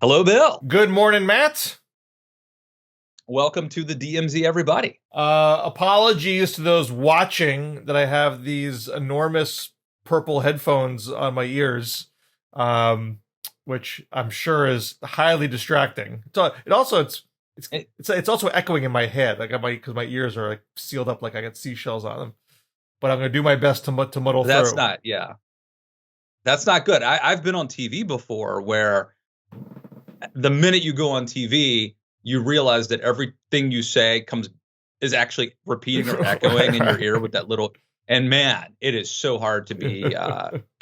Hello, Bill. Good morning, Matt. Welcome to the DMZ, everybody. Apologies to those watching that I have these enormous purple headphones on my ears, which I'm sure is highly distracting. It's also echoing in my head, like because my ears are like sealed up, like I got seashells on them. But I'm going to do my best to muddle That's through. That's not good. I've been on TV before where the minute you go on TV, you realize that everything you say is actually repeating or echoing in your ear with that little. And man, it is so hard to be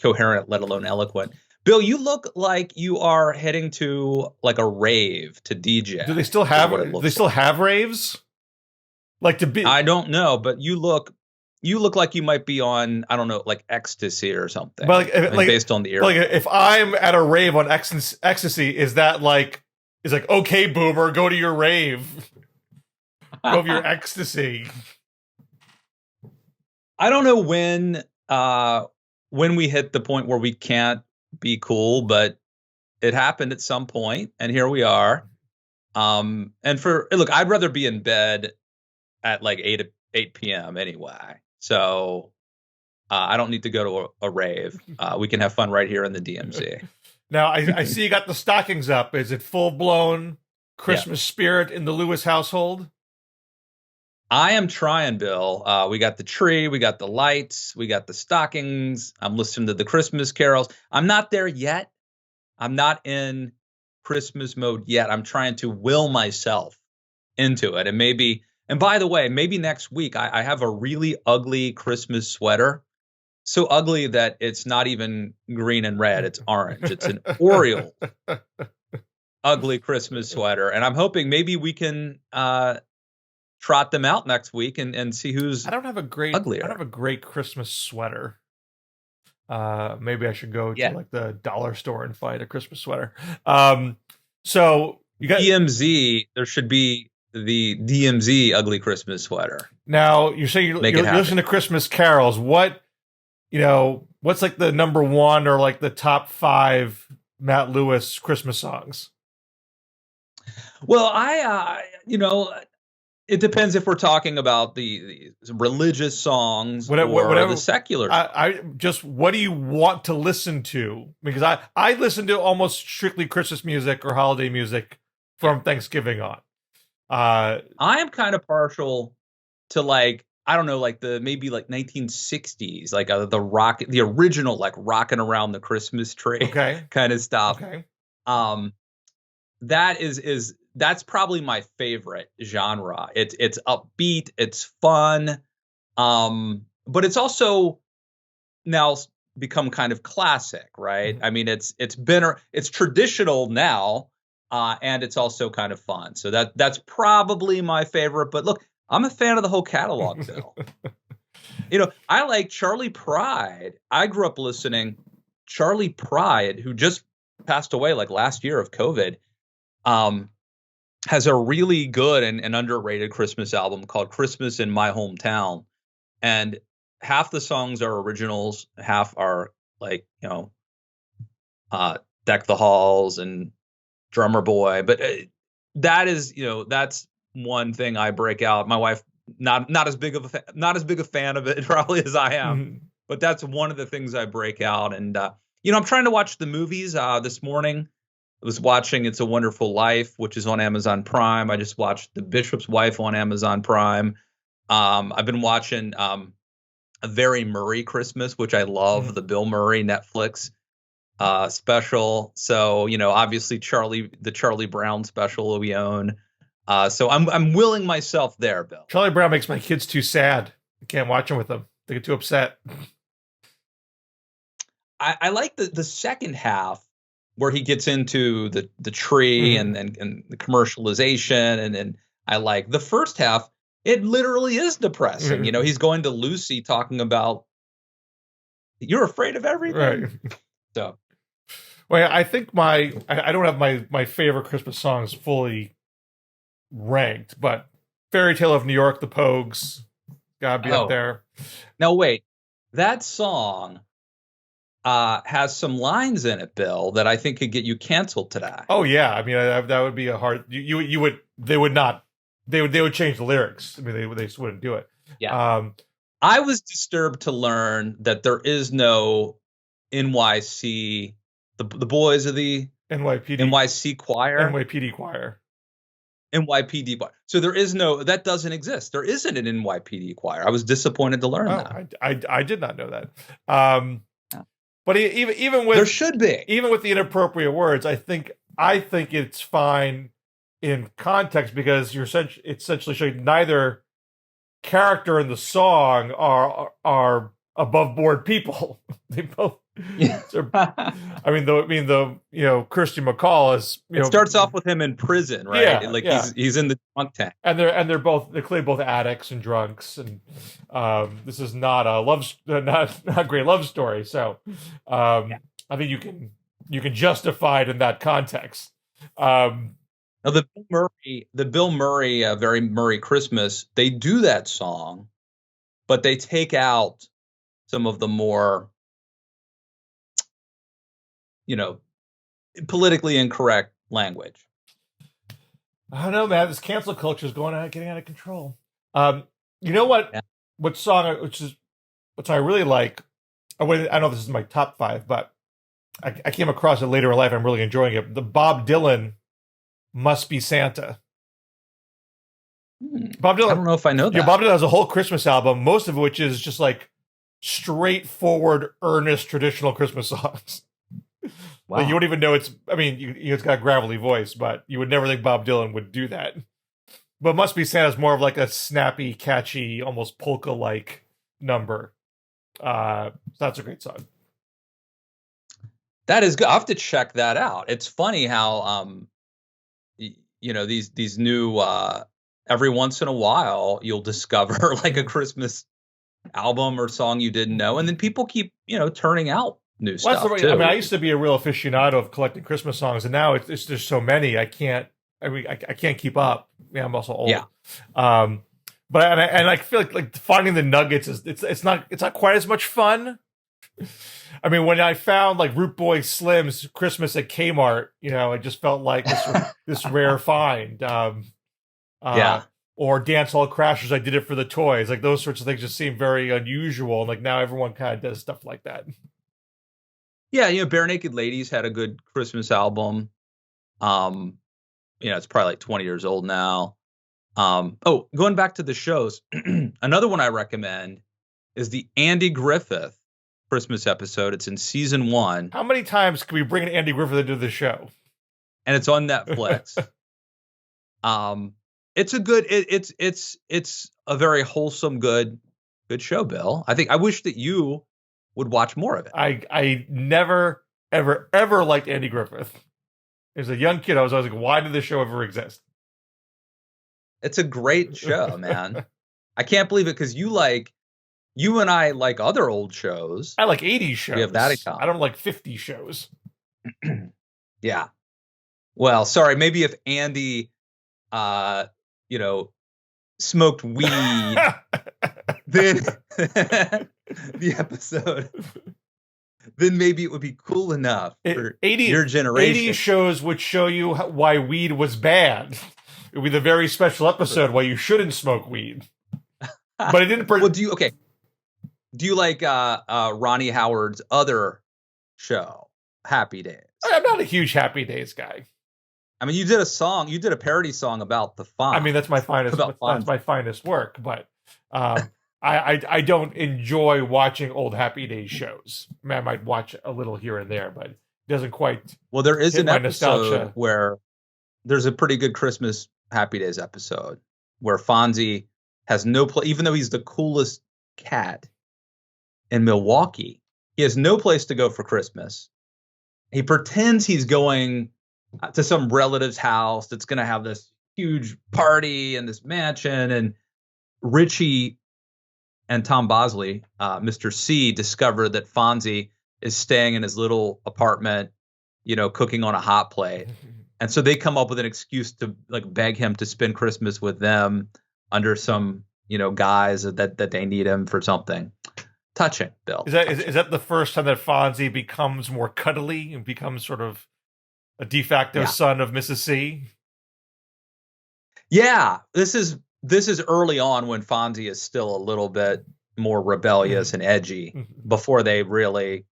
coherent, let alone eloquent. Bill, you look like you are heading to like a rave to DJ. Do they still have? Have raves? Like to be? I don't know, but you look like you might be on, I don't know, like ecstasy or something. But based on the ear. Like if I'm at a rave on ecstasy, is that like okay, boomer, go to your rave, go to your ecstasy. I don't know when we hit the point where we can't be cool, but it happened at some point, and here we are. And look, I'd rather be in bed at like 8 p.m. anyway. So I don't need to go to a rave. We can have fun right here in the DMZ. Now, I see you got the stockings up. Is it full-blown Christmas spirit in the Lewis household? I am trying, Bill. We got the tree, we got the lights, we got the stockings. I'm listening to the Christmas carols. I'm not there yet. I'm not in Christmas mode yet. I'm trying to will myself into it. And by the way, maybe next week I have a really ugly Christmas sweater. So ugly that it's not even green and red. It's orange. It's an Oriole ugly Christmas sweater. And I'm hoping maybe we can trot them out next week and see who's uglier. I don't have a great Christmas sweater. Maybe I should go to like the dollar store and find a Christmas sweater. So you got DMZ. There should be the DMZ ugly Christmas sweater. Now you're saying you're listening to Christmas carols. What's like the number one or like the top 5 Matt Lewis Christmas songs? Well, it depends if we're talking about the religious songs or the secular. What do you want to listen to? Because I listen to almost strictly Christmas music or holiday music from Thanksgiving on. I am kind of partial to like, I don't know, like maybe 1960s, like the original, like rocking around the Christmas tree kind of stuff. Okay. That's probably my favorite genre. It's upbeat, it's fun, but it's also now become kind of classic, right? Mm-hmm. I mean, it's traditional now, and it's also kind of fun. So that's probably my favorite. But look, I'm a fan of the whole catalog, Bill. I like Charlie Pride. I grew up listening. Charlie Pride, who just passed away like last year of COVID, has a really good and underrated Christmas album called Christmas in My Hometown. And half the songs are originals, half are like, Deck the Halls and Drummer Boy. But that's one thing I break out. My wife, not as big a fan of it probably as I am, mm-hmm. But that's one of the things I break out. And, I'm trying to watch the movies this morning. I was watching It's a Wonderful Life, which is on Amazon Prime. I just watched The Bishop's Wife on Amazon Prime. I've been watching A Very Murray Christmas, which I love, the Bill Murray Netflix special. So, obviously the Charlie Brown special we own. So I'm willing myself there, Bill. Charlie Brown makes my kids too sad. I can't watch them with them. They get too upset. I like the second half, where he gets into the tree and the commercialization. And I like the first half. It literally is depressing. He's going to Lucy talking about, you're afraid of everything. Right. So, well, I think I don't have my favorite Christmas songs fully ranked, but Fairy Tale of New York, the Pogues, gotta be up there. Now wait, that song has some lines in it, Bill, that I think could get you canceled today. Oh yeah, I mean that would be a hard. You would they would not they would change the lyrics. I mean they just wouldn't do it. Yeah. I was disturbed to learn that there is no NYC, the boys of the NYC choir. NYPD choir. NYPD choir. So there is no, that doesn't exist. There isn't an NYPD choir. I was disappointed to learn that. I did not know that. But even with, there should be, even with the inappropriate words, I think it's fine in context because you're essentially showing neither character in the song are above board people. They both. Yeah. I mean, the Kirsty MacColl is. It starts off with him in prison, right? Yeah, like he's in the drunk tank, and they're clearly both addicts and drunks, and this is not a not a great love story. So, I think you can justify it in that context. Now the Bill Murray, Very Murray Christmas, they do that song, but they take out some of the more, politically incorrect language. I don't know, man. This cancel culture is getting out of control. You know what? Yeah. What song? Which I really like. I don't know if this is my top 5, but I came across it later in life. I'm really enjoying it. The Bob Dylan "Must Be Santa." Bob Dylan. I don't know if I know that. Yeah, Bob Dylan has a whole Christmas album, most of which is just like straightforward, earnest, traditional Christmas songs. Wow. Like you wouldn't even know it's. I mean, it's got a gravelly voice, but you would never think Bob Dylan would do that. But "Must Be Santa" is more of like a snappy, catchy, almost polka-like number. So that's a great song. That is good. I have to check that out. It's funny how these new every once in a while you'll discover like a Christmas album or song you didn't know, and then people keep turning out new stuff too. I mean, I used to be a real aficionado of collecting Christmas songs, and now it's there's so many I can't keep up. Yeah, I'm also old. Yeah. But I feel like finding the nuggets it's not quite as much fun. I mean, when I found like Root Boy Slim's "Christmas at Kmart," it just felt like this rare find. Or Dance Hall Crashers, I Did It for the Toys. Like those sorts of things just seem very unusual. Like now everyone kind of does stuff like that. Yeah, Bare Naked Ladies had a good Christmas album. It's probably like 20 years old now. Going back to the shows, another one I recommend is the Andy Griffith Christmas episode. It's in season 1. How many times can we bring Andy Griffith into the show? And it's on Netflix. It's a good. It's a very wholesome, good show, Bill. I wish that you would watch more of it. I never ever liked Andy Griffith. As a young kid, I was always like, why did this show ever exist? It's a great show, man. I can't believe it because you and I like other old shows. I like 80s shows. We have that in common. I don't like 50 shows. Yeah. Well, sorry. Maybe if Andy, smoked weed, then the episode, then maybe it would be cool enough for your generation. 80 shows would show you why weed was bad. It would be the very special episode why you shouldn't smoke weed. But it didn't. Well, do you like Ronnie Howard's other show, Happy Days? I'm not a huge Happy Days guy. I mean, you did a parody song about the Fonz. I mean, that's my finest. That's my finest work. But I don't enjoy watching old Happy Days shows. I mean, I might watch a little here and there, but it doesn't quite. Well, there is an episode where there's a pretty good Christmas Happy Days episode where Fonzie has no place, even though he's the coolest cat in Milwaukee. He has no place to go for Christmas. He pretends he's going to some relative's house that's going to have this huge party and this mansion. And Richie and Tom Bosley, Mr. C, discover that Fonzie is staying in his little apartment, cooking on a hot plate. And so they come up with an excuse to like beg him to spend Christmas with them under some, guise that they need him for something. touching, Bill. Is that the first time that Fonzie becomes more cuddly and becomes sort of a de facto son of Mrs. C? Yeah, this is early on when Fonzie is still a little bit more rebellious and edgy before they really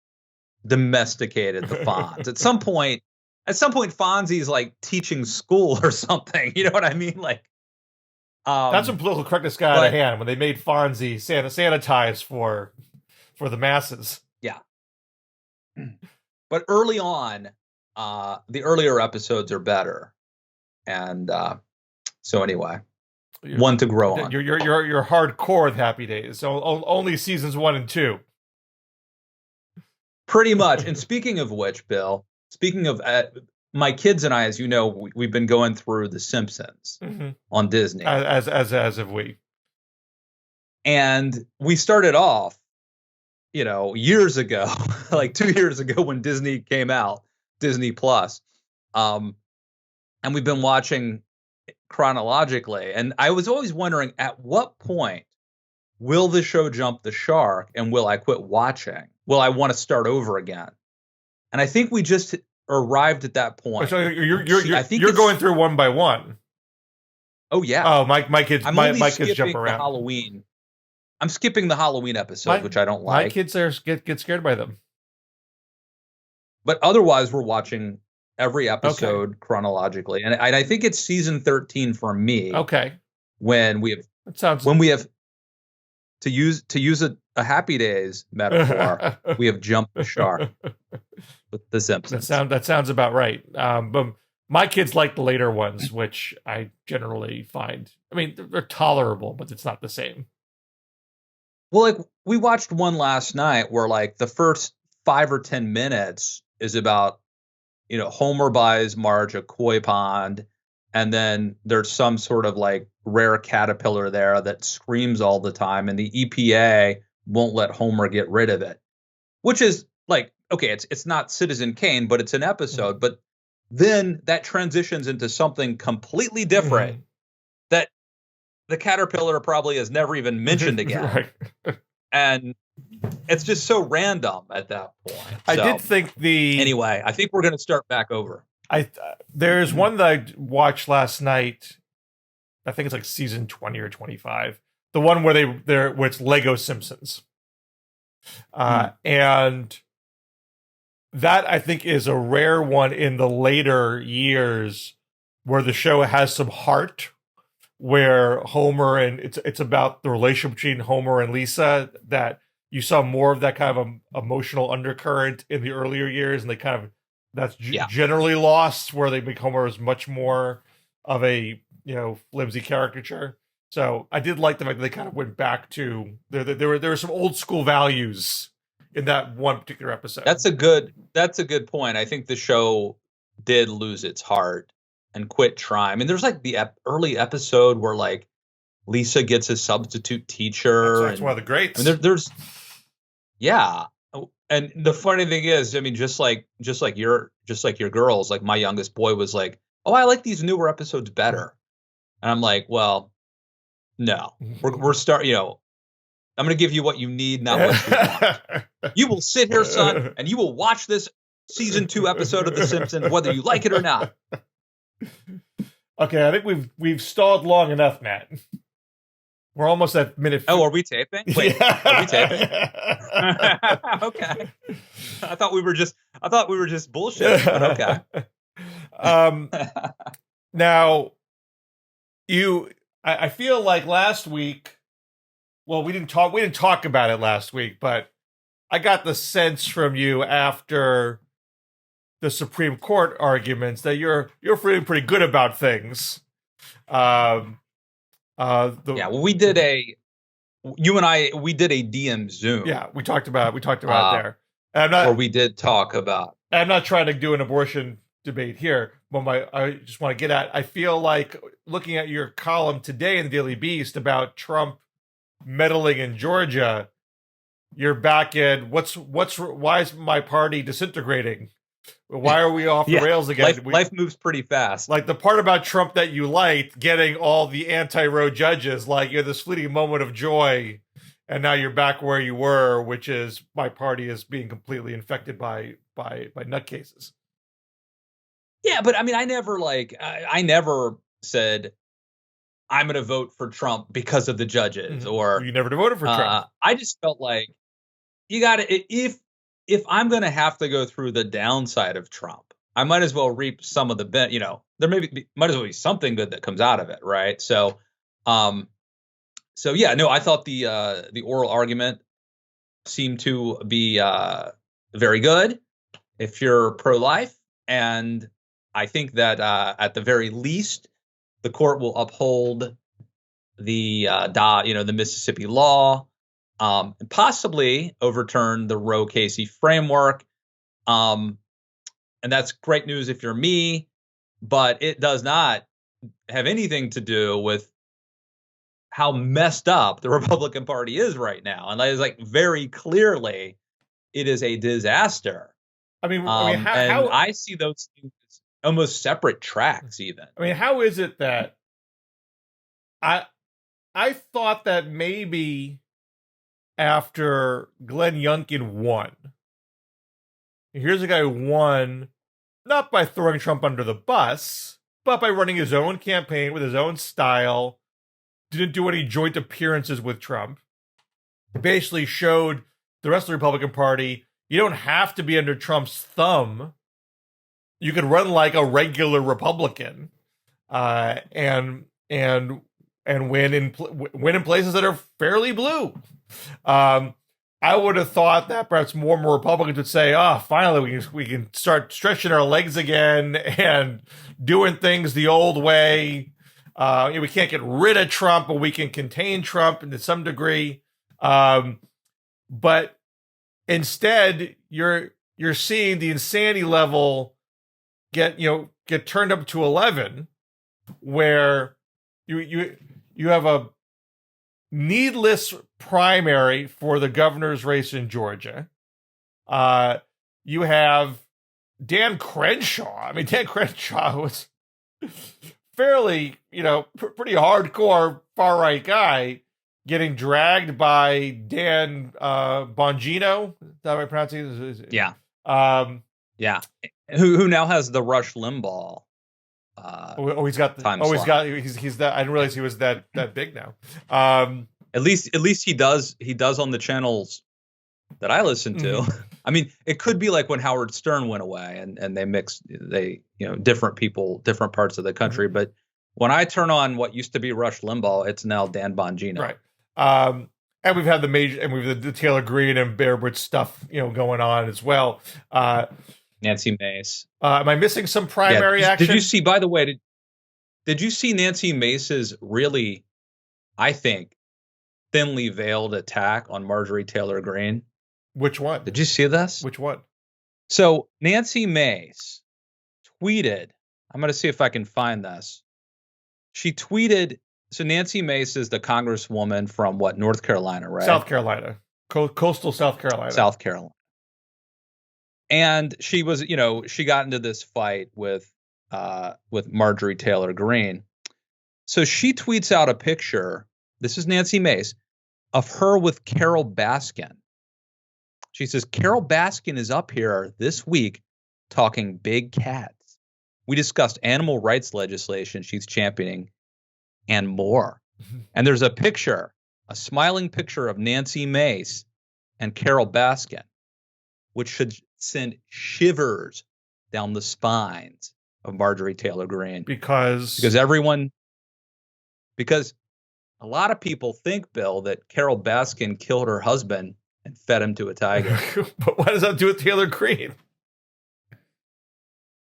domesticated the Fonz. At some point, Fonzie's like teaching school or something. You know what I mean? Like, that's when political correctness got out of hand, when they made Fonzie sanitized for the masses. Yeah. But early on, the earlier episodes are better, and so anyway, one to grow on. You're hardcore with Happy Days. So only seasons 1 and 2. Pretty much. And speaking of which, Bill, speaking of my kids and I, as you know, we've been going through The Simpsons on Disney. As have we. And we started off, years ago, like 2 years ago when Disney came out, Disney Plus. And we've been watching chronologically. And I was always wondering, at what point will the show jump the shark and will I quit watching? Will I want to start over again? And I think we just arrived at that point. So you're going through one by one. Oh yeah. Oh, my kids jump around. Halloween. I'm skipping the Halloween episode, which I don't like. My kids get scared by them. But otherwise, we're watching every episode chronologically, and I think it's season 13 for me. Okay. When we have to use a Happy Days metaphor, we have jumped the shark with The Simpsons. That sounds about right. But my kids like the later ones, which I generally find. I mean, they're tolerable, but it's not the same. Well, like we watched one last night where like the first 5 or 10 minutes is about, Homer buys Marge a koi pond, and then there's some sort of like rare caterpillar there that screams all the time, and the EPA won't let Homer get rid of it, which is like, okay, it's not Citizen Kane, but it's an episode. But then that transitions into something completely different that the caterpillar probably has never even mentioned again. Right. And it's just so random at that point. I did think Anyway, I think we're going to start back over. There's one that I watched last night. I think it's like season 20 or 25. The one where where it's Lego Simpsons. And that I think is a rare one in the later years where the show has some heart, where Homer and it's about the relationship between Homer and Lisa, that you saw more of that kind of emotional undercurrent in the earlier years, and they kind of that's generally lost, where they make Homer as much more of a flimsy caricature. So I did like the fact that they kind of went back to there were some old school values in that one particular episode. That's a good point. I think the show did lose its heart and quit trying. I mean, there's like the early episode where like Lisa gets a substitute teacher. That's one of the greats. I mean, there's and the funny thing is, I mean, just like your girls, like my youngest boy was like, "Oh, I like these newer episodes better," and I'm like, "Well, no, we're I'm going to give you what you need, not what you want. You will sit here, son, and you will watch this season 2 episode of The Simpsons, whether you like it or not." Okay, I think we've stalled long enough, Matt. We're almost at minute. Oh, are we taping? Wait, are we taping? Okay. I thought we were just bullshitting. But okay. Now, I feel like last week. Well, we didn't talk about it last week, but I got the sense from you after the Supreme Court arguments that you're feeling pretty good about things. We did a DM Zoom. Yeah, we talked about it there. Or we did talk about. I'm not trying to do an abortion debate here, but I just want to get at. I feel like looking at your column today in the Daily Beast about Trump meddling in Georgia, you're back in why is my party disintegrating? Why are we off the rails again? Life moves pretty fast. Like the part about Trump that you liked, getting all the anti-Roe judges, like you had this fleeting moment of joy and now you're back where you were, which is my party is being completely infected by nutcases. Yeah, but I mean, I never said I'm going to vote for Trump because of the judges, or you never voted for Trump. I just felt like you got to, if I'm going to have to go through the downside of Trump, I might as well reap some of the there might as well be something good that comes out of it, right? So, yeah, no, I thought the oral argument seemed to be very good if you're pro-life, and I think that at the very least, the court will uphold the Mississippi law, and possibly overturn the Roe Casey framework. And that's great news if you're me, but it does not have anything to do with how messed up the Republican Party is right now. And it's like very clearly, it is a disaster. I mean, how I see those things as almost separate tracks, even. I mean, how is it that I thought that maybe after Glenn Youngkin won, here's a guy who won not by throwing Trump under the bus, but by running his own campaign with his own style, didn't do any joint appearances with Trump, basically showed the rest of the Republican Party, you don't have to be under Trump's thumb. You could run like a regular Republican, and win in places that are fairly blue. I would have thought that perhaps more and more Republicans would say, finally we can start stretching our legs again and doing things the old way. We can't get rid of Trump, but we can contain Trump to some degree. But instead, you're seeing the insanity level get turned up to 11, where you have a needless primary for the governor's race in Georgia. You have Dan Crenshaw. I mean, Dan Crenshaw was fairly, pretty hardcore far-right guy, getting dragged by Dan Bongino. Is that how I pronounce it? Yeah. Yeah. Who now has the Rush Limbaugh. He's got he's that. I didn't realize he was that big now. At least he does on the channels that I listen to. Mm-hmm. I mean, it could be like when Howard Stern went away and they different people, different parts of the country. Mm-hmm. But when I turn on what used to be Rush Limbaugh, it's now Dan Bongino. Right. And we've had the Taylor Greene and Bear Bridge stuff, going on as well. Nancy Mace. Am I missing some primary action? Did you see, by the way, did you see Nancy Mace's really, I think, thinly veiled attack on Marjorie Taylor Greene? Which one? Did you see this? Which one? So Nancy Mace tweeted, I'm going to see if I can find this. She tweeted, so Nancy Mace is the congresswoman from North Carolina, right? South Carolina. Coastal South Carolina. South Carolina. And she was, she got into this fight with Marjorie Taylor Greene. So she tweets out a picture. This is Nancy Mace of her with Carol Baskin. She says, Carol Baskin is up here this week talking big cats. We discussed animal rights legislation she's championing and more. And there's a picture, a smiling picture of Nancy Mace and Carol Baskin, which should send shivers down the spines of Marjorie Taylor Greene. Because a lot of people think, Bill, that Carol Baskin killed her husband and fed him to a tiger. But what does that do with Taylor Greene?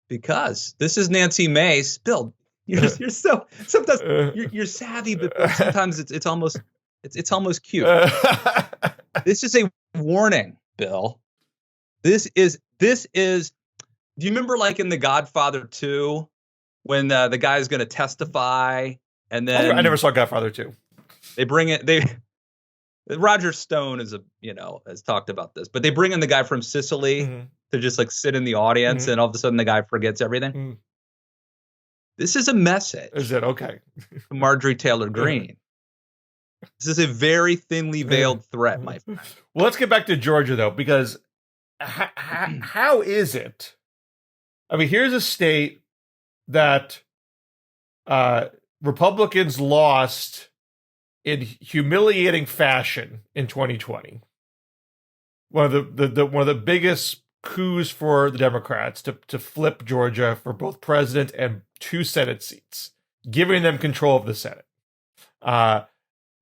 Because this is Nancy Mace. Bill, you're so sometimes you're savvy, but sometimes it's almost cute. This is a warning, Bill. This is. Do you remember, like in The Godfather 2, when the guy's going to testify, and then I never saw Godfather 2. They bring it. Roger Stone has talked about this, but they bring in the guy from Sicily to just like sit in the audience, and all of a sudden the guy forgets everything. This is a message. Is it okay? Marjorie Taylor Greene. This is a very thinly veiled threat, my friend. Well, let's get back to Georgia, though, because how is it? I mean, here's a state that Republicans lost in humiliating fashion in 2020. One of the biggest coups for the Democrats to flip Georgia for both president and 2 Senate seats, giving them control of the Senate.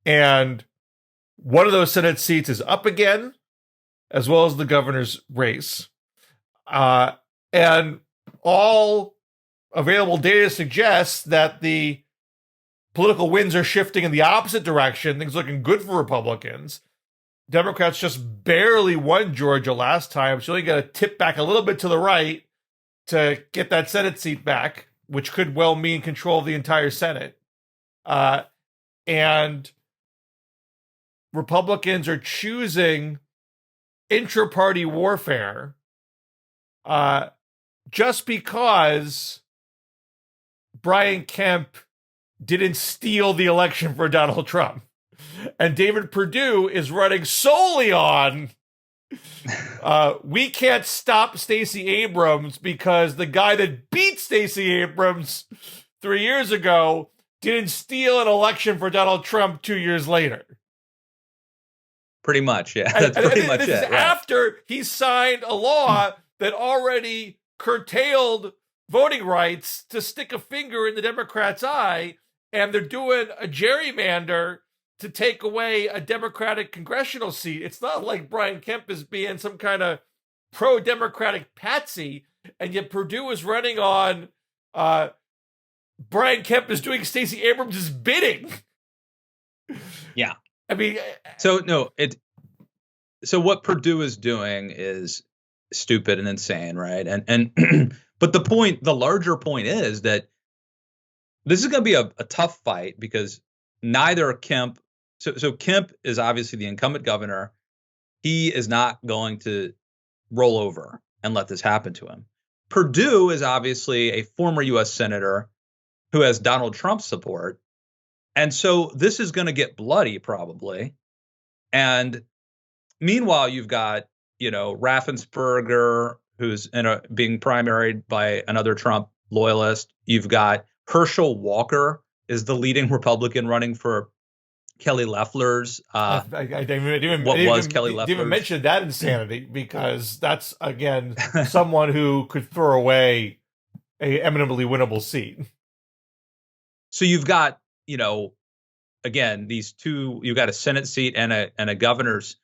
And one of those Senate seats is up again, as well as the governor's race. And all available data suggests that the political winds are shifting in the opposite direction. Things looking good for Republicans. Democrats just barely won Georgia last time, so you only got to tip back a little bit to the right to get that Senate seat back, which could well mean control of the entire Senate. And Republicans are choosing intra-party warfare just because Brian Kemp didn't steal the election for Donald Trump. And David Perdue is running solely on we can't stop Stacey Abrams because the guy that beat Stacey Abrams 3 years ago didn't steal an election for Donald Trump 2 years later. Pretty much, yeah. That's pretty much it. This is after he signed a law that already curtailed voting rights to stick a finger in the Democrats' eye, and they're doing a gerrymander to take away a Democratic congressional seat. It's not like Brian Kemp is being some kind of pro-Democratic patsy, and yet Perdue is running on Brian Kemp is doing Stacey Abrams' bidding. Yeah. I mean... So what Perdue is doing is stupid and insane, right? And but the larger point is that this is going to be a tough fight because neither Kemp, so Kemp is obviously the incumbent governor. He is not going to roll over and let this happen to him. Perdue is obviously a former U.S. senator who has Donald Trump's support. And so this is going to get bloody probably. And meanwhile, you've got, Raffensperger, who's being primaried by another Trump loyalist. You've got Herschel Walker is the leading Republican running for Kelly Loeffler's. Kelly Loeffler's. Didn't even mention that insanity because that's, again, someone who could throw away a eminently winnable seat. So you've got, again, these two, you've got a Senate seat and a governor's,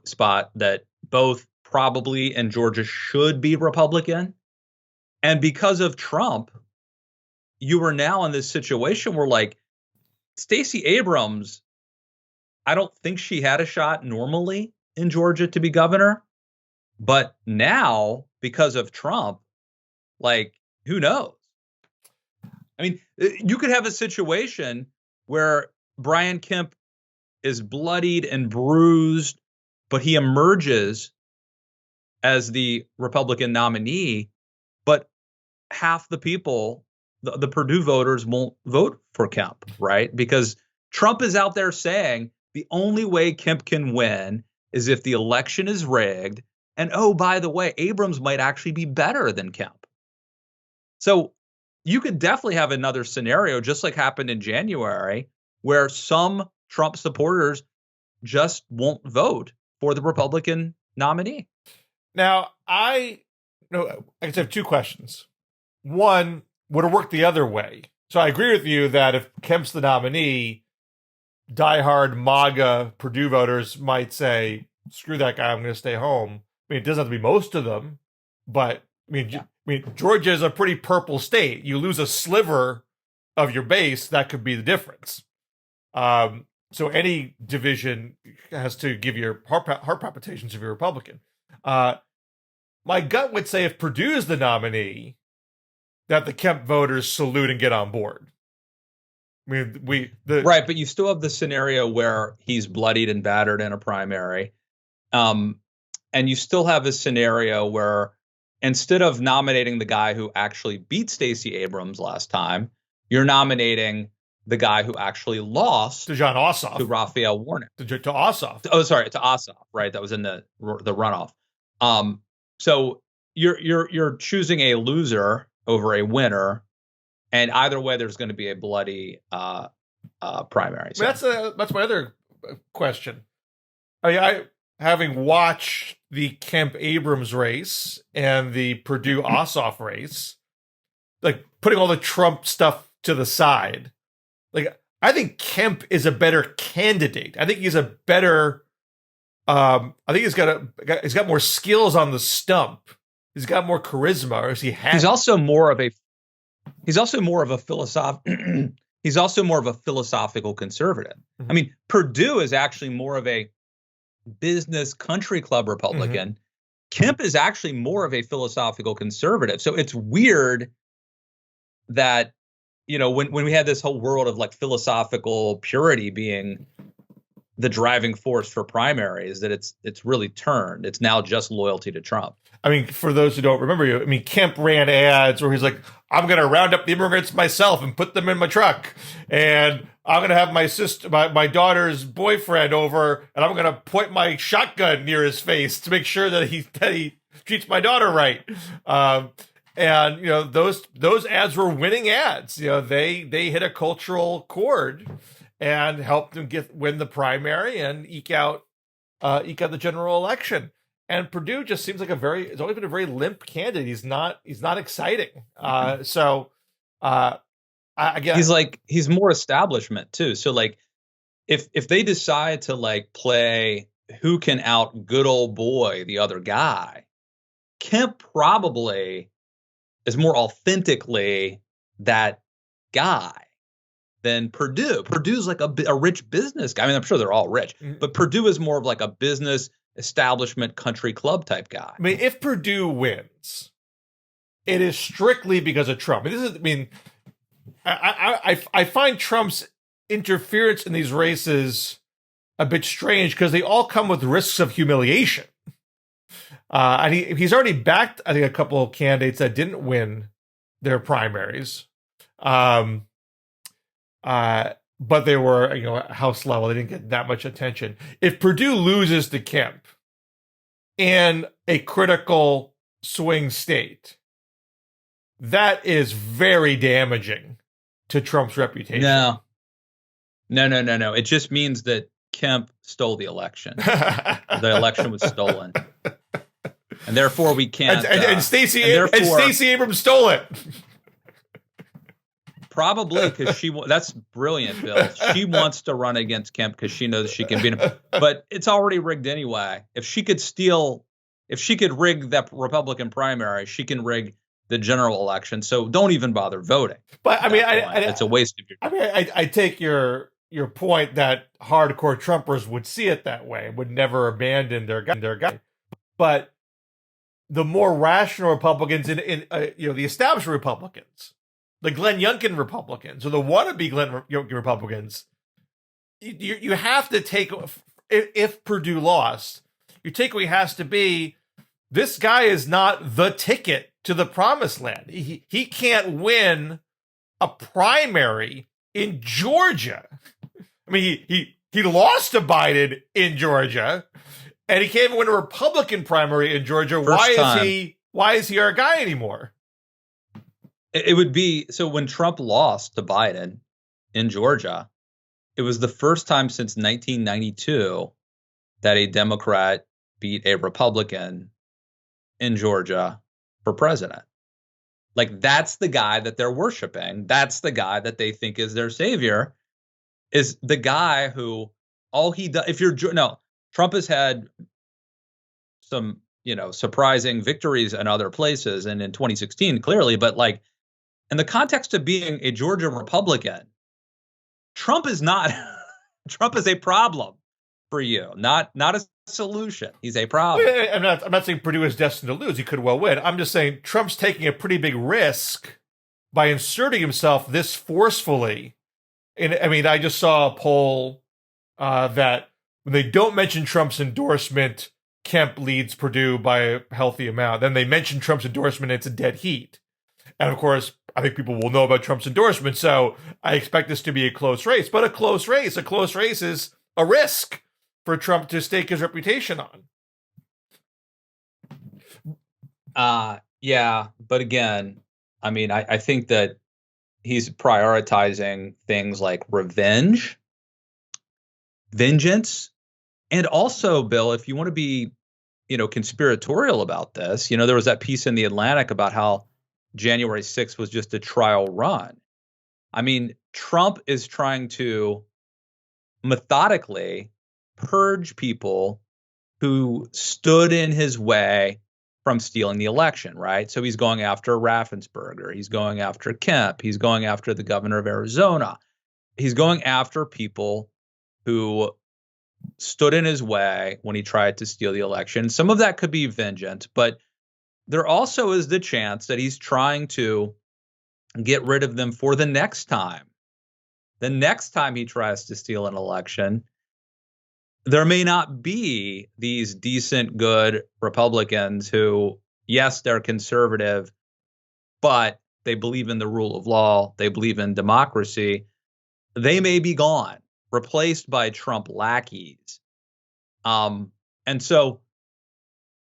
spot that both probably in Georgia should be Republican. And because of Trump, you are now in this situation where, like, Stacey Abrams, I don't think she had a shot normally in Georgia to be governor. But now, because of Trump, like, who knows? I mean, you could have a situation where Brian Kemp is bloodied and bruised, but he emerges as the Republican nominee, but half the people, the Perdue voters, won't vote for Kemp, right? Because Trump is out there saying the only way Kemp can win is if the election is rigged. And oh, by the way, Abrams might actually be better than Kemp. So you could definitely have another scenario, just like happened in January, where some Trump supporters just won't vote for the Republican nominee. Now, I guess I have two questions. One, would it work the other way? So I agree with you that if Kemp's the nominee, diehard MAGA Perdue voters might say, screw that guy, I'm going to stay home. I mean, it doesn't have to be most of them, but I mean, Georgia is a pretty purple state. You lose a sliver of your base, that could be the difference. So any division has to give you heart palpitations if you're Republican. My gut would say if Perdue is the nominee, that the Kemp voters salute and get on board. I mean, right, but you still have the scenario where he's bloodied and battered in a primary, and you still have a scenario where instead of nominating the guy who actually beat Stacey Abrams last time, you're nominating the guy who actually lost to John Ossoff, to Raphael Warnock, to Ossoff. Oh, sorry, to Ossoff, right? That was in the runoff. So you're choosing a loser over a winner, and either way, there's going to be a bloody primary. So. That's my other question. I having watched the Kemp Abrams race and the Perdue Ossoff race, like putting all the Trump stuff to the side, like I think Kemp is a better candidate. I think he's a better. I think he's got more skills on the stump. He's got more charisma, or as he has. He's also more of a He's also more of a philosophical conservative. Mm-hmm. I mean, Perdue is actually more of a business country club Republican. Mm-hmm. Kemp is actually more of a philosophical conservative. So it's weird that, when we had this whole world of like philosophical purity being the driving force for primaries, that it's really turned. It's now just loyalty to Trump. I mean, for those who don't remember Kemp ran ads where he's like, I'm going to round up the immigrants myself and put them in my truck. And I'm going to have my daughter's boyfriend over, and I'm going to point my shotgun near his face to make sure that he treats my daughter right. And those ads were winning ads. They hit a cultural chord and helped him win the primary and eke out the general election. And Perdue just seems like it's always been a very limp candidate. He's not exciting. He's more establishment too. So like, if they decide to like play who can out good old boy the other guy, Kemp probably is more authentically that guy than Perdue. Purdue's like a rich business guy. I mean, I'm sure they're all rich, but Perdue is more of like a business establishment country club type guy. I mean, if Perdue wins, it is strictly because of Trump. I find Trump's interference in these races a bit strange because they all come with risks of humiliation. And he's already backed, I think, a couple of candidates that didn't win their primaries. But they were, House level. They didn't get that much attention. If Perdue loses to Kemp in a critical swing state, that is very damaging to Trump's reputation. No. It just means that Kemp stole the election. The election was stolen. And therefore we can't. And Stacey Abrams stole it. Probably because that's brilliant, Bill. She wants to run against Kemp because she knows she can beat him. But it's already rigged anyway. If she could rig that Republican primary, she can rig the general election. So don't even bother voting. But I mean, it's a waste of your time. I mean, I take your point that hardcore Trumpers would see it that way, would never abandon their guy. But the more rational Republicans in the established Republicans, the Glenn Youngkin Republicans or the wannabe Glenn Youngkin Republicans, you have to take, if Perdue lost, your takeaway has to be, this guy is not the ticket to the promised land. He can't win a primary in Georgia. I mean, he lost to Biden in Georgia, and he can't even win a Republican primary in Georgia. Why is he our guy anymore? It would be, so when Trump lost to Biden in Georgia, it was the first time since 1992 that a Democrat beat a Republican in Georgia for president. Like, that's the guy that they're worshiping. That's the guy that they think is their savior, is the guy who all he does. Trump has had some, surprising victories in other places and in 2016, clearly, but like, in the context of being a Georgia Republican, Trump is a problem for you, not a solution. He's a problem. I'm not saying Perdue is destined to lose. He could well win. I'm just saying Trump's taking a pretty big risk by inserting himself this forcefully. And I mean, I just saw a poll that when they don't mention Trump's endorsement, Kemp leads Perdue by a healthy amount. Then they mention Trump's endorsement, it's a dead heat. And of course, I think people will know about Trump's endorsement. So I expect this to be a close race. But a close race is a risk for Trump to stake his reputation on. Yeah, but again, I mean, I think that he's prioritizing things like vengeance, and also, Bill, if you want to be, conspiratorial about this, there was that piece in the Atlantic about how January 6th was just a trial run. I mean, Trump is trying to methodically purge people who stood in his way from stealing the election, right? So he's going after Raffensperger. He's going after Kemp. He's going after the governor of Arizona. He's going after people who stood in his way when he tried to steal the election. Some of that could be vengeance, but there also is the chance that he's trying to get rid of them for the next time. The next time he tries to steal an election, there may not be these decent, good Republicans who, yes, they're conservative, but they believe in the rule of law. They believe in democracy. They may be gone, replaced by Trump lackeys. And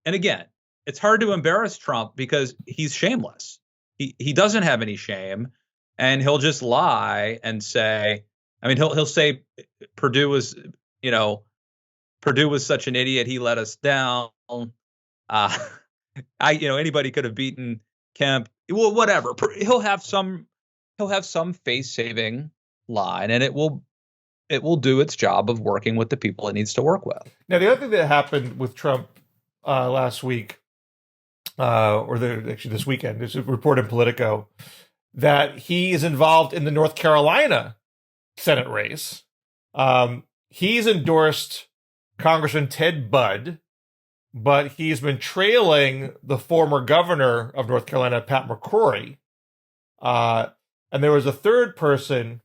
again, it's hard to embarrass Trump because he's shameless. He doesn't have any shame, and he'll just lie and say, I mean, he'll say Purdue was such an idiot, he let us down. Anybody could have beaten Kemp. Well, whatever. He'll have some face-saving line, and it will do its job of working with the people it needs to work with. Now, the other thing that happened with Trump last week, actually this weekend, there's a report in Politico that he is involved in the North Carolina Senate race. He's endorsed Congressman Ted Budd, but he's been trailing the former governor of North Carolina, Pat McCrory. And there was a third person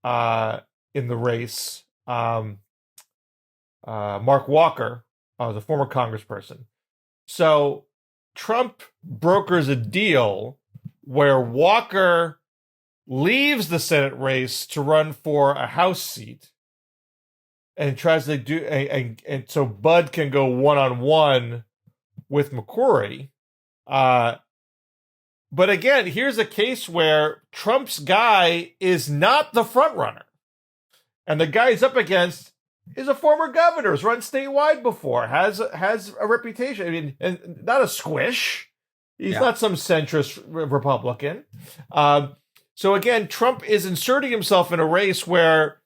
in the race, Mark Walker, the former congressperson. So Trump brokers a deal where Walker leaves the Senate race to run for a House seat, and tries to do, and so Bud can go one-on-one with McCrory. But again, here's a case where Trump's guy is not the front runner, and the guy he's up against is a former governor, has run statewide before, has a reputation. I mean, and not a squish. He's not some centrist Republican. So again, Trump is inserting himself in a race where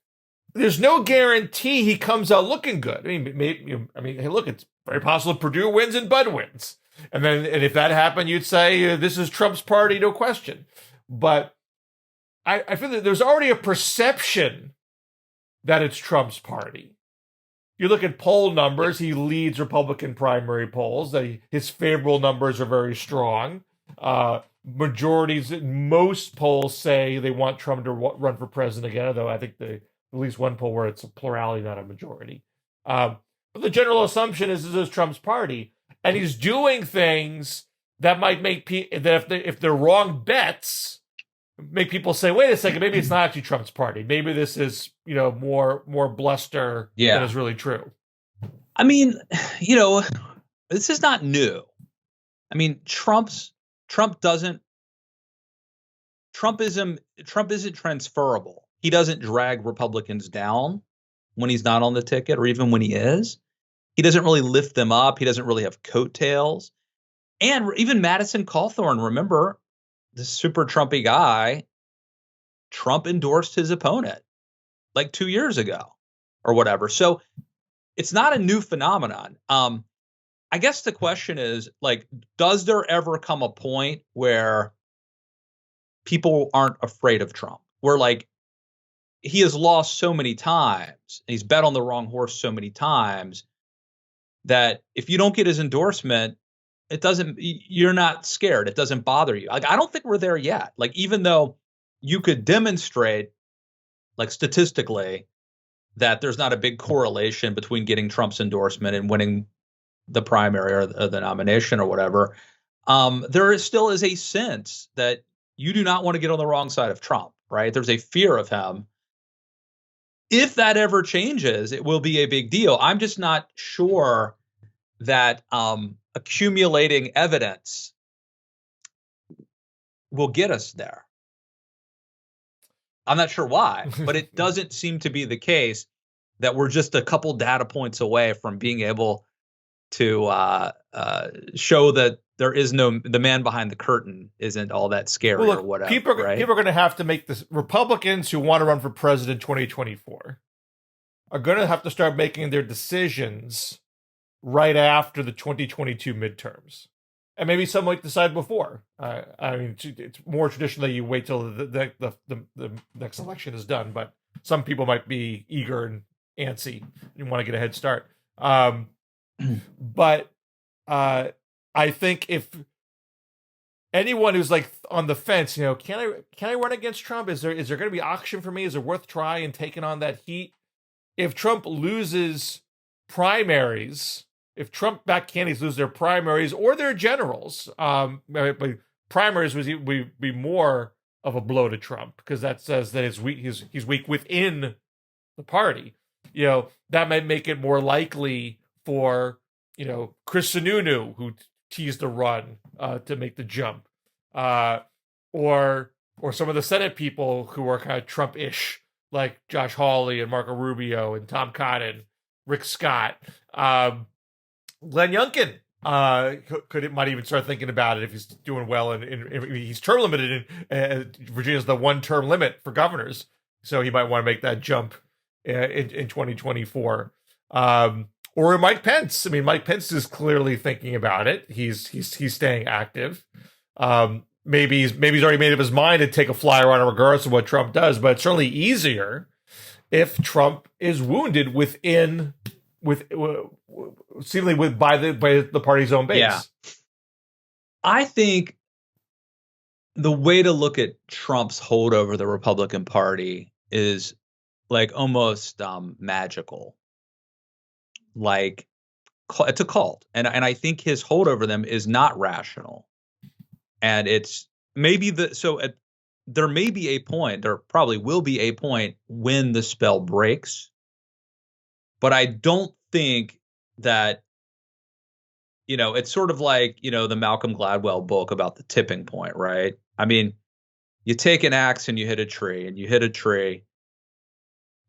there's no guarantee he comes out looking good. I mean, hey, look, it's very possible Purdue wins and Bud wins. And if that happened, you'd say this is Trump's party, no question. But I feel that there's already a perception that it's Trump's party. You look at poll numbers, he leads Republican primary polls. His favorable numbers are very strong. Majorities, most polls say they want Trump to run for president again, although I think at least one poll where it's a plurality, not a majority. But the general assumption is this is Trump's party. And he's doing things that might make that if they're wrong bets, make people say, wait a second, maybe it's not actually Trump's party. Maybe this is, more bluster than is really true. I mean, this is not new. I mean, Trump isn't transferable. He doesn't drag Republicans down when he's not on the ticket, or even when he is. He doesn't really lift them up. He doesn't really have coattails. And even Madison Cawthorn, remember, the super Trumpy guy, Trump endorsed his opponent like 2 years ago or whatever. So it's not a new phenomenon. I guess the question is, does there ever come a point where people aren't afraid of Trump? Where he has lost so many times, and he's bet on the wrong horse so many times, that if you don't get his endorsement, you're not scared. It doesn't bother you. I don't think we're there yet. Even though you could demonstrate, statistically, that there's not a big correlation between getting Trump's endorsement and winning the primary or the nomination or whatever, there still is a sense that you do not want to get on the wrong side of Trump, right? There's a fear of him. If that ever changes, it will be a big deal. I'm just not sure that accumulating evidence will get us there. I'm not sure why, but it doesn't seem to be the case that we're just a couple data points away from being able to show that there is the man behind the curtain isn't all that scary or whatever. People are going to have to make this. Republicans who want to run for president 2024 are going to have to start making their decisions right after the 2022 midterms. And maybe some might decide before. I mean, it's more traditionally you wait till the next election is done, but some people might be eager and antsy and want to get a head start. But I think if anyone who's like on the fence, you know, can I run against Trump? Is there going to be option for me? Is it worth trying and taking on that heat? If Trump loses primaries, if Trump-backed candidates lose their primaries or their generals, but primaries would be more of a blow to Trump because that says that he's weak within the party. You know, that might make it more likely for, you know, Chris Sununu, who teased a run to make the jump, or some of the Senate people who are kind of Trump-ish, like Josh Hawley and Marco Rubio and Tom Cotton, Rick Scott, Glenn Youngkin might even start thinking about it if he's doing well and he's term limited. Virginia's the 1-term limit for governors, so he might want to make that jump in 2024. Or Mike Pence. I mean, Mike Pence is clearly thinking about it. He's staying active. Maybe he's already made up his mind to take a flyer on it regardless of what Trump does, but it's certainly easier if Trump is wounded seemingly by the party's own base. Yeah. I think the way to look at Trump's hold over the Republican Party is like almost magical. Like it's a cult, and I think his hold over them is not rational. And it's maybe there may be a point, there probably will be a point when the spell breaks, but I don't think that, you know, it's sort of like, you know, the Malcolm Gladwell book about the tipping point, right? I mean, you take an axe and you hit a tree and you hit a tree,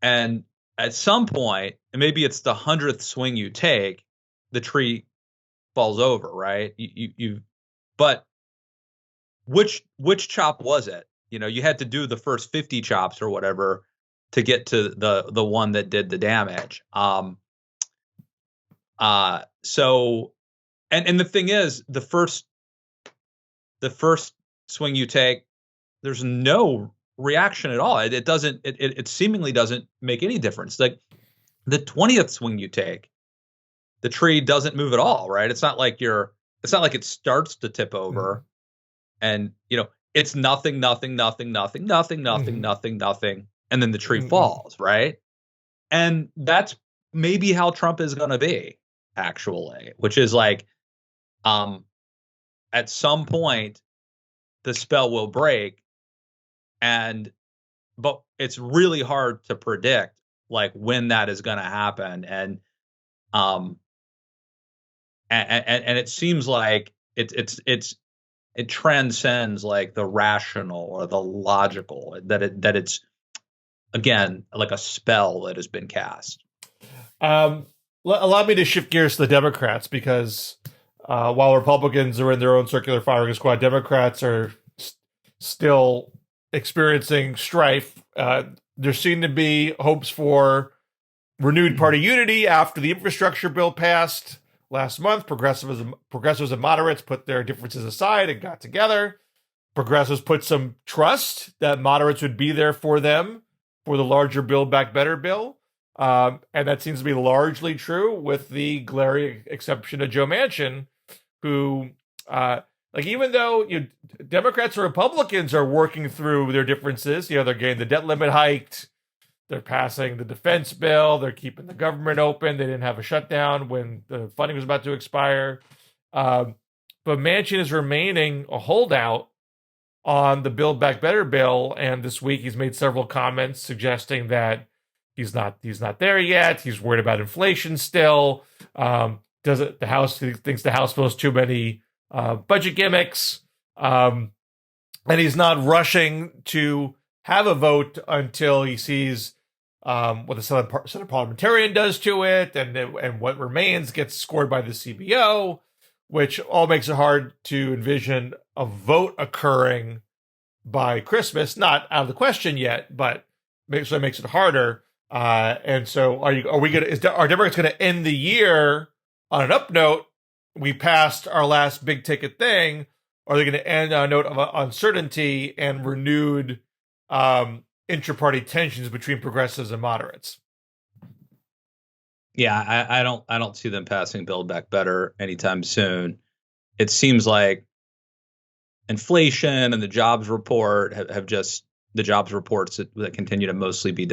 and at some point, and maybe it's the 100th swing you take, the tree falls over, right? But which chop was it? You know, you had to do the first 50 chops or whatever to get to the one that did the damage. So, and the thing is, the first swing you take, there's no reaction at all. It seemingly doesn't make any difference. Like the 20th swing you take, the tree doesn't move at all, right? It's not like it starts to tip over, and you know it's nothing, and then the tree falls, right? And that's maybe how Trump is going to be, actually, which is like, at some point, the spell will break, but it's really hard to predict like when that is going to happen, and it seems like it transcends like the rational or the logical, that it's again like a spell that has been cast. Allow me to shift gears to the Democrats, because while Republicans are in their own circular firing squad, Democrats are still experiencing strife. There seem to be hopes for renewed party unity after the infrastructure bill passed last month. Progressives and moderates put their differences aside and got together. Progressives put some trust that moderates would be there for them for the larger Build Back Better bill. And that seems to be largely true, with the glaring exception of Joe Manchin, who, even though Democrats and Republicans are working through their differences, they're getting the debt limit hiked, they're passing the defense bill, they're keeping the government open, they didn't have a shutdown when the funding was about to expire. But Manchin is remaining a holdout on the Build Back Better bill, and this week he's made several comments suggesting that he's not there yet. He's worried about inflation still. The House thinks the House bill has too many budget gimmicks, and he's not rushing to have a vote until he sees what the Senate parliamentarian does to it, and what remains gets scored by the CBO, which all makes it hard to envision a vote occurring by Christmas. Not out of the question yet, but makes it harder. And so, are Democrats going to end the year on an up note? We passed our last big ticket thing. Or are they going to end on a note of uncertainty and renewed intra-party tensions between progressives and moderates? Yeah, I don't see them passing Build Back Better anytime soon. It seems like inflation and the jobs report have just the jobs reports that continue to mostly be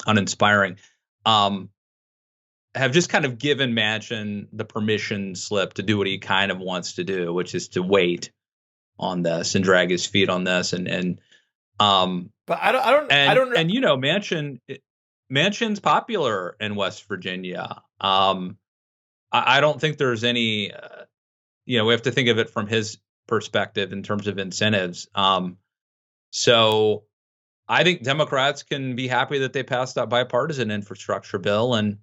uninspiring, have just kind of given Manchin the permission slip to do what he kind of wants to do, which is to wait on this and drag his feet on this. But I don't know. And you know, Manchin's popular in West Virginia. I don't think there's any, we have to think of it from his perspective in terms of incentives. So I think Democrats can be happy that they passed that bipartisan infrastructure bill and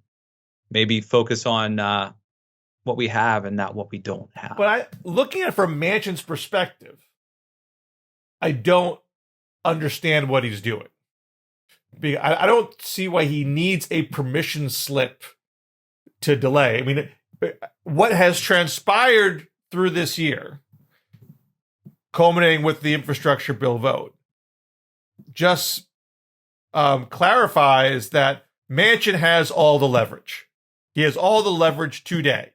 maybe focus on what we have and not what we don't have. But looking at it from Manchin's perspective, I don't understand what he's doing. I don't see why he needs a permission slip to delay. I mean, what has transpired through this year, culminating with the infrastructure bill vote, just clarifies that Manchin has all the leverage. He has all the leverage today.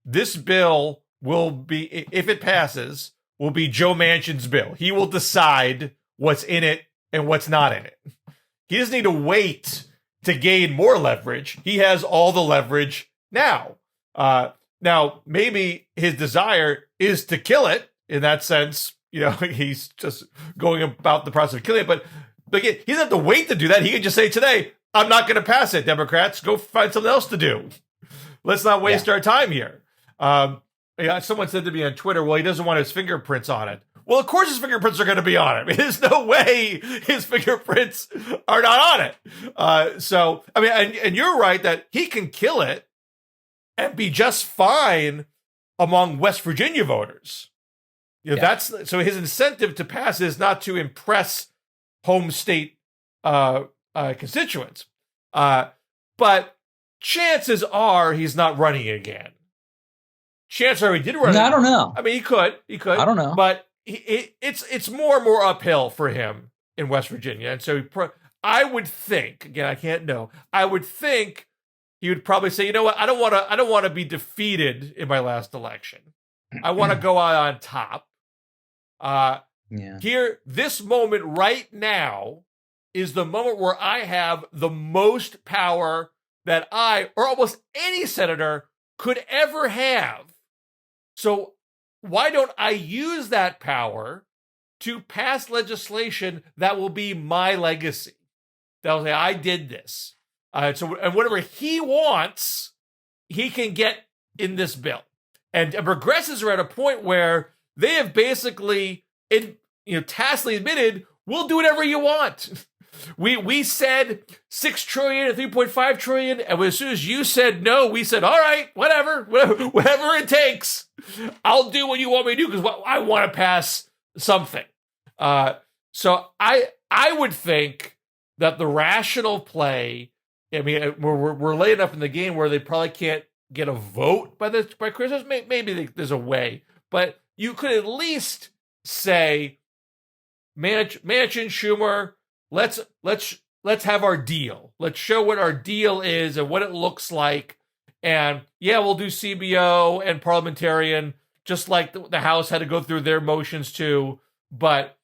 This bill will be, if it passes, will be Joe Manchin's bill. He will decide what's in it and what's not in it. He doesn't need to wait to gain more leverage. He has all the leverage now. Now, maybe his desire is to kill it. In that sense, he's just going about the process of killing it. But he doesn't have to wait to do that. He can just say today, I'm not going to pass it, Democrats. Go find something else to do. Let's not waste our time here. Someone said to me on Twitter, well, he doesn't want his fingerprints on it. Well, of course his fingerprints are going to be on it. I mean, there's no way his fingerprints are not on it. And you're right that he can kill it and be just fine among West Virginia voters. That's so his incentive to pass is not to impress home state constituents. But chances are he's not running again. Chances are he did run. I don't know. I mean, he could. I don't know. But it's more and more uphill for him in West Virginia. And so I would think, again, I can't know. I would think he would probably say, you know what? I don't want to be defeated in my last election. I want to go out on top. Here, this moment right now is the moment where I have the most power that I, or almost any senator, could ever have. So why don't I use that power to pass legislation that will be my legacy? That will say, I did this. And whatever he wants, he can get in this bill. And progressives are at a point where they have basically, tacitly admitted, we'll do whatever you want. We said $6 trillion and $3.5 trillion, and as soon as you said no, we said, all right, whatever it takes. I'll do what you want me to do because I want to pass something. So I would think that the rational play, I mean, we're late enough in the game where they probably can't get a vote by Christmas. Maybe there's a way, but you could at least say, Manchin, Schumer, let's have our deal. Let's show what our deal is and what it looks like. And we'll do CBO and parliamentarian, just like the House had to go through their motions too. But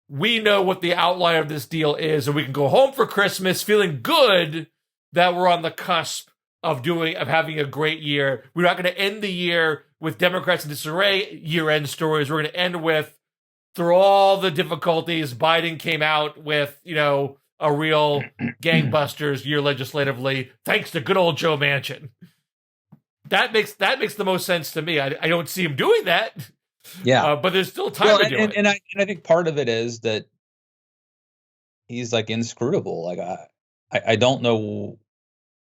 we know what the outline of this deal is, and we can go home for Christmas feeling good that we're on the cusp of having a great year. We're not going to end the year with Democrats in disarray year-end stories. We're going to end with through all the difficulties, Biden came out with, a real gangbusters year legislatively, thanks to good old Joe Manchin. That makes the most sense to me. I don't see him doing that. Yeah, but there's still time to do it. And I think part of it is that he's like inscrutable. Like I don't know.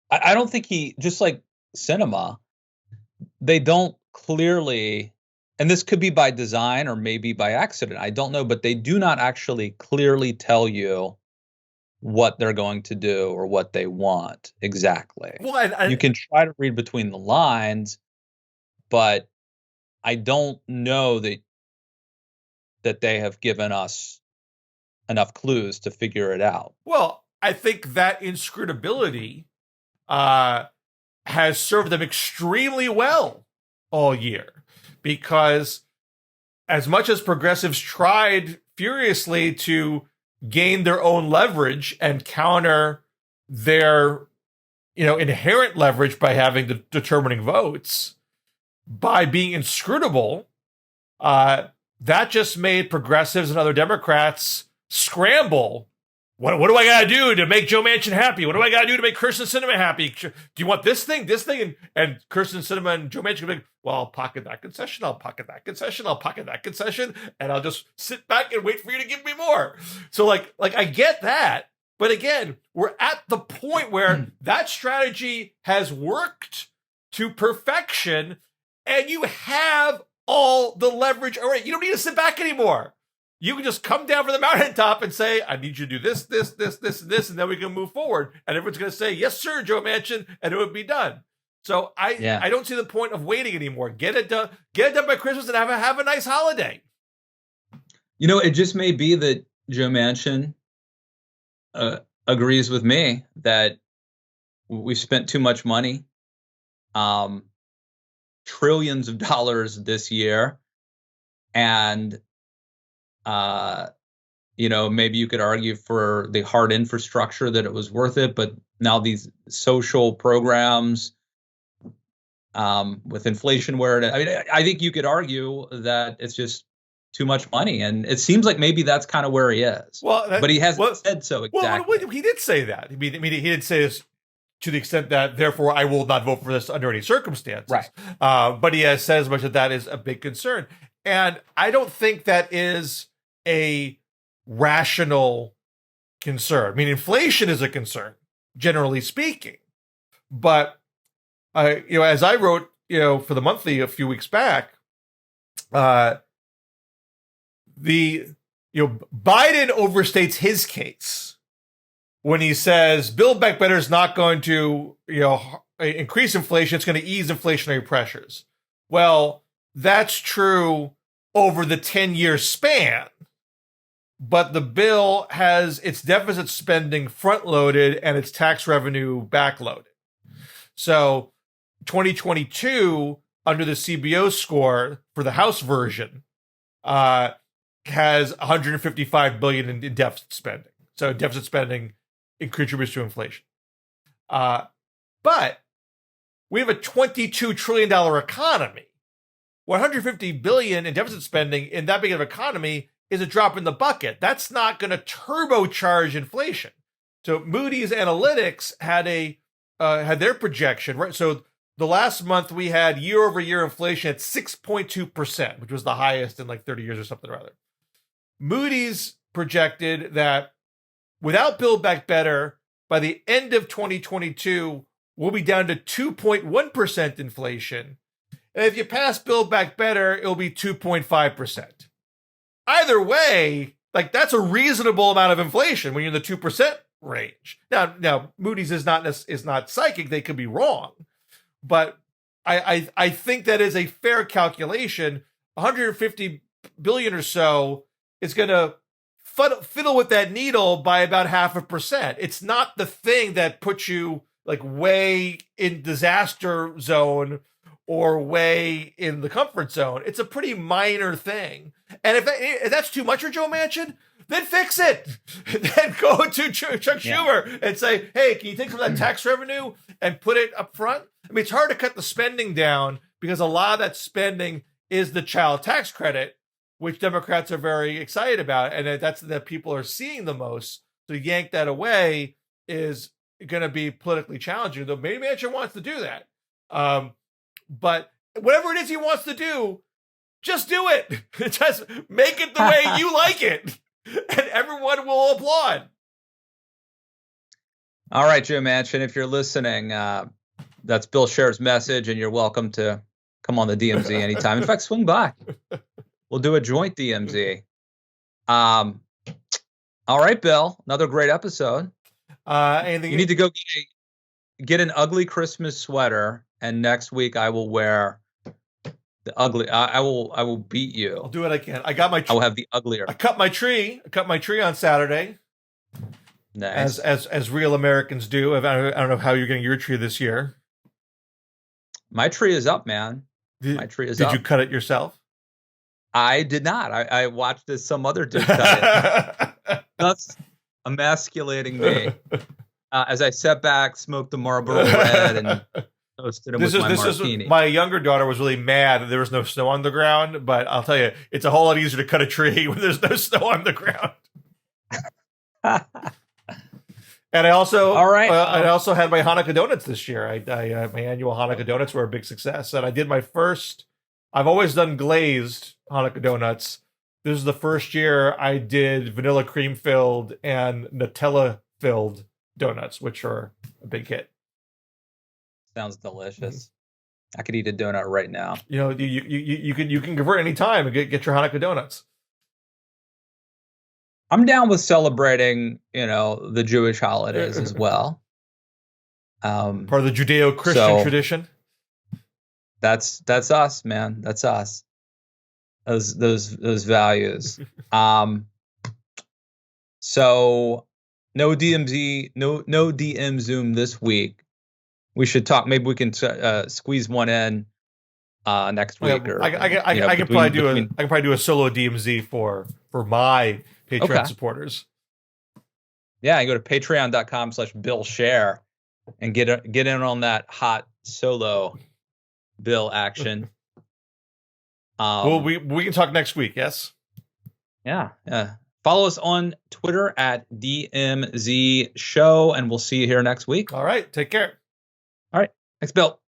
I don't think he, just like cinema, they don't clearly, and this could be by design or maybe by accident, I don't know, but they do not actually clearly tell you what they're going to do or what they want exactly. Well, you can try to read between the lines, but I don't know that they have given us enough clues to figure it out. Well, I think that inscrutability has served them extremely well all year, because as much as progressives tried furiously to gain their own leverage and counter their, inherent leverage by having the determining votes, by being inscrutable, that just made progressives and other Democrats scramble. What do I gotta do to make Joe Manchin happy? What do I gotta do to make Kirsten Sinema happy? Do you want this thing? And Kirsten Sinema and Joe Manchin will be like, well, I'll pocket that concession, I'll pocket that concession, I'll pocket that concession, and I'll just sit back and wait for you to give me more. So like I get that, but again, we're at the point where that strategy has worked to perfection, and you have all the leverage. All right, you don't need to sit back anymore. You can just come down from the mountaintop and say, I need you to do this, and then we can move forward. And everyone's going to say, yes, sir, Joe Manchin, and it would be done. So I don't see the point of waiting anymore. Get it done by Christmas and have a nice holiday. It just may be that Joe Manchin agrees with me that we've spent too much money, trillions of dollars this year, and maybe you could argue for the hard infrastructure that it was worth it, but now these social programs, with inflation I think you could argue that it's just too much money, and it seems like maybe that's kind of where he is. But he hasn't said so exactly. Well, he did say that. I mean, he did say this to the extent that, therefore, I will not vote for this under any circumstances. Right. But he has said as much that is a big concern, and I don't think that is a rational concern. I mean, inflation is a concern, generally speaking. But, as I wrote, for the monthly a few weeks back, Biden overstates his case when he says Build Back Better is not going to, increase inflation. It's going to ease inflationary pressures. Well, that's true over the 10-year span. But the bill has its deficit spending front-loaded and its tax revenue back-loaded. So 2022, under the CBO score for the House version, has $155 billion in deficit spending. So deficit spending, it contributes to inflation. But we have a $22 trillion economy. $150 billion in deficit spending in that big of an economy is a drop in the bucket. That's not going to turbocharge inflation. So Moody's Analytics had their projection, right? So the last month we had year-over-year inflation at 6.2%, which was the highest in like 30 years or something or other. Moody's projected that without Build Back Better, by the end of 2022, we'll be down to 2.1% inflation. And if you pass Build Back Better, it'll be 2.5%. Either way, like that's a reasonable amount of inflation when you're in the 2% range. Now Moody's is not psychic; they could be wrong, but I think that is a fair calculation. 150 billion or so is going to fiddle with that needle by about 0.5%. It's not the thing that puts you like way in disaster zone or way in the comfort zone. It's a pretty minor thing. And if that's too much for Joe Manchin, then fix it. Then go to Chuck Schumer and say, hey, can you take some of that tax revenue and put it up front? I mean, it's hard to cut the spending down because a lot of that spending is the child tax credit, which Democrats are very excited about, and that's that people are seeing the most. So yank that away is going to be politically challenging. Though maybe Manchin wants to do that, but whatever it is he wants to do, just do it. Just make it the way you like it, and everyone will applaud. All right, Joe Manchin, if you're listening, that's Bill Scher's message, and you're welcome to come on the DMZ anytime. In fact, swing by. We'll do a joint DMZ. All right, Bill, another great episode. Anything you need to go get an ugly Christmas sweater, and next week I will wear the ugly. I will beat you. I'll do what I can. I got my. I will have the uglier. I cut my tree. I cut my tree on Saturday. Nice. As real Americans do. I don't know how you're getting your tree this year. My tree is up, man. My tree is up. Did you cut it yourself? I did not. I watched as some other dude cut it. That's emasculating me. As I sat back, smoked the Marlboro Red, and toasted him with my martini. My younger daughter was really mad that there was no snow on the ground, but I'll tell you, it's a whole lot easier to cut a tree when there's no snow on the ground. And I also, I also had my Hanukkah donuts this year. My annual Hanukkah donuts were a big success, and I did my first. I've always done glazed Hanukkah donuts. This is the first year I did vanilla cream filled and Nutella filled donuts, which are a big hit. Sounds delicious. I could eat a donut right now. You know, you can convert any time and get your Hanukkah donuts. I'm down with celebrating, the Jewish holidays as well. Part of the Judeo-Christian tradition. That's us, man. That's us. Those values. So no DMZ, no DM Zoom this week. We should talk. Maybe we can squeeze one in next week. I can probably do a solo DMZ for my Patreon supporters. Yeah, you go to patreon.com/Bill Scher and get in on that hot solo Bill action. Well, we can talk next week. Yes. Yeah. Follow us on Twitter at DMZ Show, and we'll see you here next week. All right. Take care. All right. Thanks, Bill.